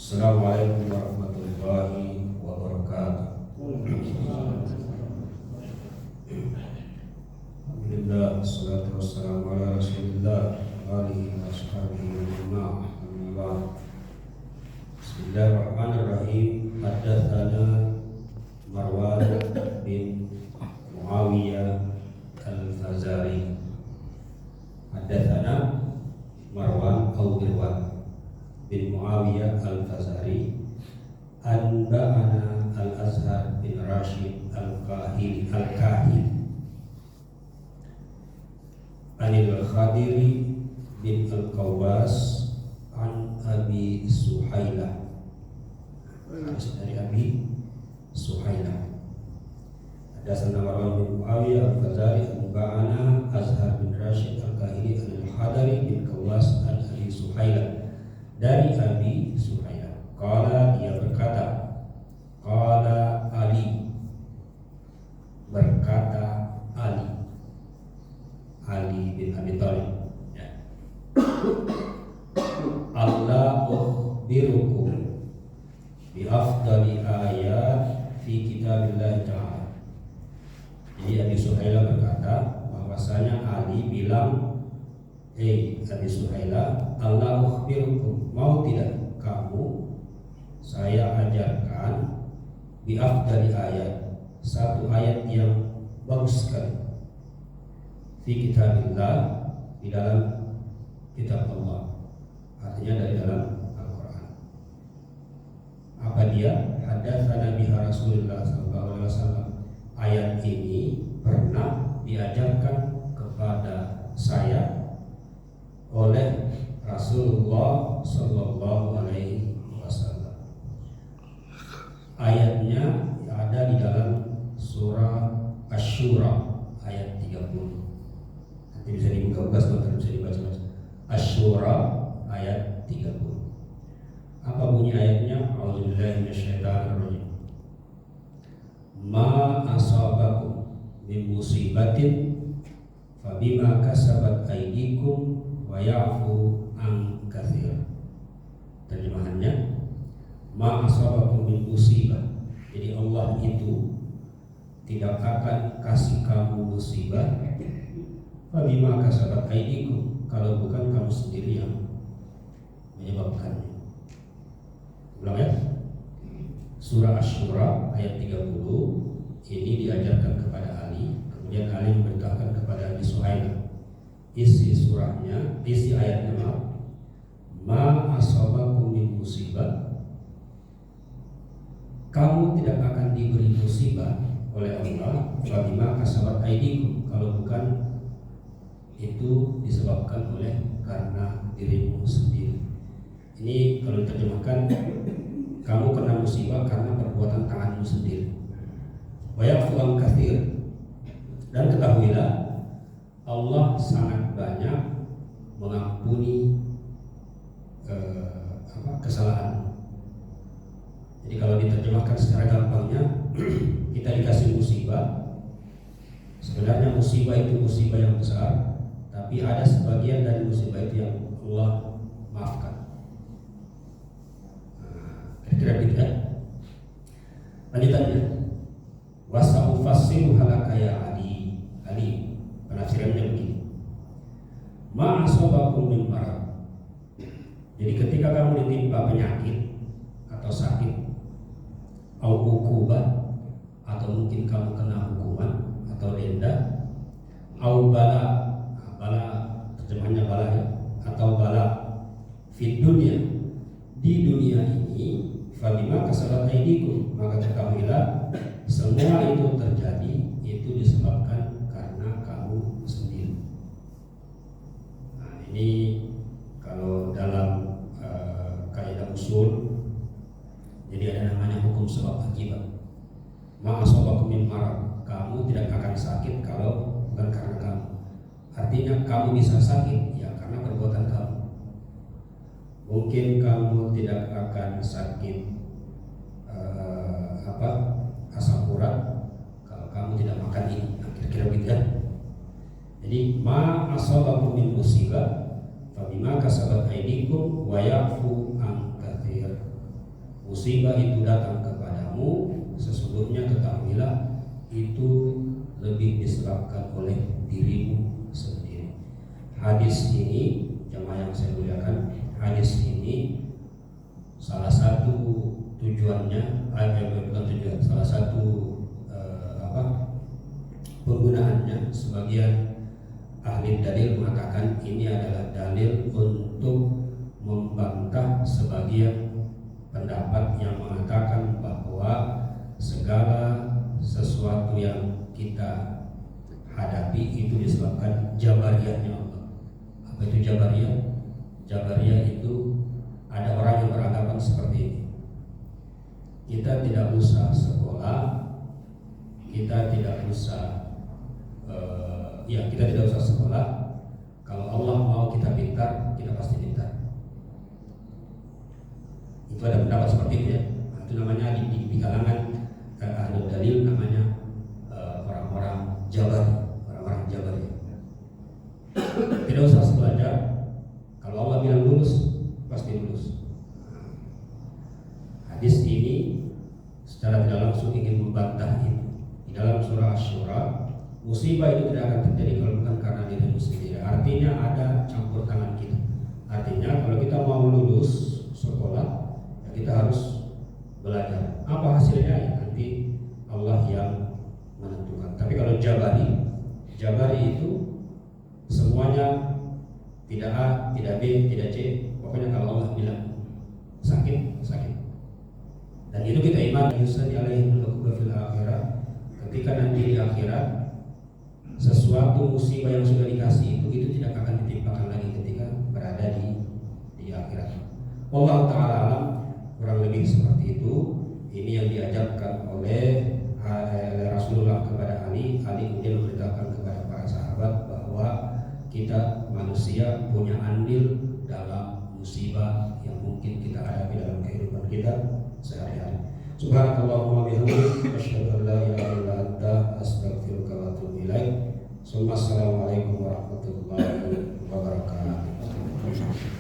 Assalamualaikum warahmatullahi wabarakatuh. Alhamdulillah, wassalatu wassalamu ala rasulillah wa alihi wa sahbihi wa man. Bismillahirrahmanirrahim. Haddatsana Marwan bin Muawiyah al-Fazari. Haddatsana Marwan bin Muawiyah al-Fazari anba'ana al-Azhar bin Rashid al-Kahili anil Khadiri bin al-Qawbas an Abi Suhailah, dari Abi Suhailah. Hadatsana Marwan bin Muawiyah al-Fazari anba'ana Azhar bin Rashid al-Kahili anil Khadiri bin Qawbas an Abi Suhailah, dari Abi Suhailah. Qala, dia berkata, qala Ali, berkata Ali bin Abi Thalib, ya. Allah ukhbirukum bi afdali ayat fi kitabillah ta'ala. Jadi Abi Suhailah berkata bahwasanya Ali bilang, Abi Suhailah, Allah ukhbirukum, mau tidak kamu saya ajarkan bi afdali ayat, satu ayat yang bagus sekali, fi kitabillah, di dalam kitab Allah, artinya dari dalam Al-Quran. Apa dia? Hadatsana biha Rasulullah sallallahu alaihi wasallam. Ayat ini pernah diajarkan kepada saya oleh Rasulullah sallallahu alaihi wasallam. Ayatnya ada di dalam surah Asy-Syura ayat 30. Nanti bisa dibuka-buka sebentar, bisa dibaca-baca. Asy-Syura ayat 30. Apa bunyi ayatnya? A'udzubillahi minasyaitonir rajim. Ma asabakum min musibatin fabima kasabat aydikum wa ya'fu an katsir. Terjemahannya, ma asabakum min musibah. Jadi Allah itu tidak akan kasih kamu musibah fabima kasabat aydikum, kalau bukan kamu sendiri yang menyebabkannya. Ulang ya. Surah Asy-Syura ayat 30 ini diajarkan kepada Ali, kemudian Ali memberitakan kepada Abi Suhailah. Isi surahnya, isi ayatnya, ma asabakum min musibah, kamu tidak akan diberi musibah oleh Allah fabima kasabat aydikum, kalau bukan itu disebabkan oleh karena dirimu sendiri. Ini kalau diterjemahkan, kamu kena musibah karena perbuatan tanganmu sendiri. Wa ya'fu an katsir, dan ketahuilah Allah sangat banyak mengampuni kesalahan. Jadi kalau diterjemahkan secara gampangnya, kita dikasih musibah, sebenarnya musibah itu musibah yang besar, tapi ada sebagian dari musibah itu yang Allah maafkan. Kira-kira gitu ya. Lanjutannya, wasaufassiru halaka ya Ali. Ali, penafsirannya begini. Ma asabakum min marad. Jadi ketika kamu ditimpa penyakit atau sakit, au uqubah, atau mungkin kamu kena hukuman atau denda, au bala, bala terjemahannya bala ya, atau bala fid dunya, di dunia ini, fabima kasabat aydikum, maka ketahuilah semua itu terjadi itu disebabkan karena kamu sendiri. Nah, ini kalau dalam kaidah usul, jadi ada namanya hukum sebab akibat. Ma asabakum min marad, kamu tidak akan sakit kalau bukan karena kamu. Artinya kamu bisa sakit ya karena perbuatan kamu. Mungkin kamu tidak akan sakit asam urat kalau kamu tidak makan ini. Nah, kira-kira begitu ya. Jadi ma asabakum min musibah fabima kasabat aydikum wa ya'fu an katsir. musibah itu datang kepadamu, sesungguhnya ketahuilah itu lebih disebabkan oleh dirimu sendiri. Hadis ini, jemaah yang saya muliakan, hadis ini salah satu tujuannya, bukan tujuan, salah satu penggunaannya, sebagian ahli dalil mengatakan ini adalah dalil untuk membantah sebagian pendapat yang mengatakan bahwa segala sesuatu yang kita hadapi itu disebabkan jabariyahnya Allah. Apa itu jabariyah? Jabariyah itu ada orang yang beranggapan seperti ini. Kita tidak usah sekolah, kita tidak usah kita tidak usah sekolah. Kalau Allah mau kita pintar, kita pasti pintar. Itu ada pendapat seperti itu ya. Nah, itu namanya di kalangan ahli dalil namanya orang-orang Jabari, orang-orang Jabari. Tidak usah belajar. Kalau Allah bilang lulus, pasti lulus. Hadis ini secara tidak langsung ingin membantah itu. Di dalam surah Asy-Syura, musibah itu tidak akan terjadi kalau bukan karena dirimu sendiri. Artinya ada campur tangan kita. Artinya kalau kita mau lulus sekolah, ya kita harus belajar. Apa hasilnya? Ya nanti Allah yang menentukan. Tapi kalau Jabari itu semuanya tidak A, tidak B, tidak C. Pokoknya kalau Allah bilang sakit, sakit. Dan itu kita iman yusani alaihim fil akhirah. Ketika nanti di akhirat sesuatu musibah yang sudah dikasih itu tidak akan ditimpakan lagi ketika berada di akhirat. Allah Ta'ala alam, kurang lebih seperti itu. Ini yang diajarkan oleh Rasulullah kepada Ali kemudian memberitakan kepada para sahabat bahwa kita manusia punya andil dalam musibah yang mungkin kita hadapi dalam kehidupan kita sehari-hari. Subhanallahumma bihamdihi asyhadu an la ilaha illa anta astaghfiruka wa atubu ilaik. Assalamualaikum warahmatullahi wabarakatuh.